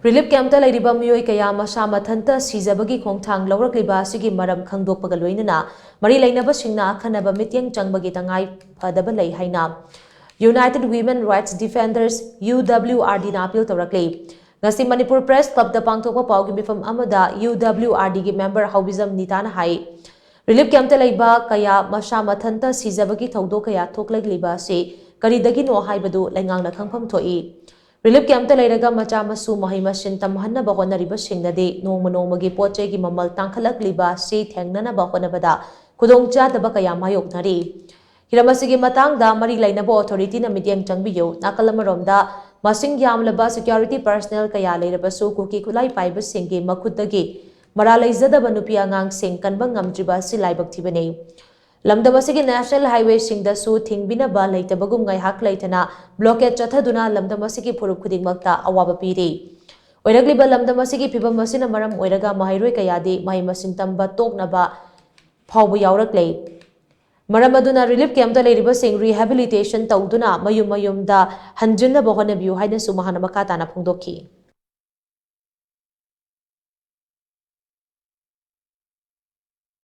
Relief कैंपता लेरिबा मियोय कया मसा मथंता सिजबगी खोंगथांग लौरक्लिबा सिगी मरम खंगदोकपगा लोइनना मरी लैनबा सिंगना खनबा मित्यंग चंगबगी तंगाई फदबा लೈ हाइना united women rights defenders UWRD ना अपील तौरक्ले ngasi Manipur Press Club da pangthokpa paugi mifam amada UWRD gi member Haubizam Nitana hai relief camp ta leiba kaya masha mathanta sijabagi thaudo kaya thoklaigliba se karidagi no haibadu laingang na khangpham thoi relief camp ta leiraga macha masu mahai masin tamhanna ba honariba singnade nongma nongmagi pochai gi mamal tangkhalakliba se thengnana ba honabada khudongcha daba kaya mayoknari हिरमसिगी मतंगदा मरी लाइनबो authority ना मिटियंग चंगबियो नाकलमरोमदा मसिंग यामलबा security personal कया लेरबसु cookie खुलाई पाइब सिंगे मखुदगी मरा लेजदब नुपी आंगांग सिंग कनबा ngamjiba si laibak thibane lamdamasiगी नेशनल हाईवे सिंगदसु थिंगबिनबा लेतबगुम गायहाक लेथना ब्लॉकेज चथदुना lamdamasiगी फुरुप खुदिंगमक्ता अवाब पीरे ओइरगलिबा lamdamasiगी फिबम मसिना मरम ओइरगा माहिरोय कयादि माहि मसिंग तंबा तोकनबा फावबु यावरक्ले मरम अदुना रिलीफ कैंप लेरिबा सिंग रिहैबिलिटेशन तौदुना मयुम मयुमदा हंजिनबा होनबियु हाइना सुमहाना मखाताना फोंदोखी।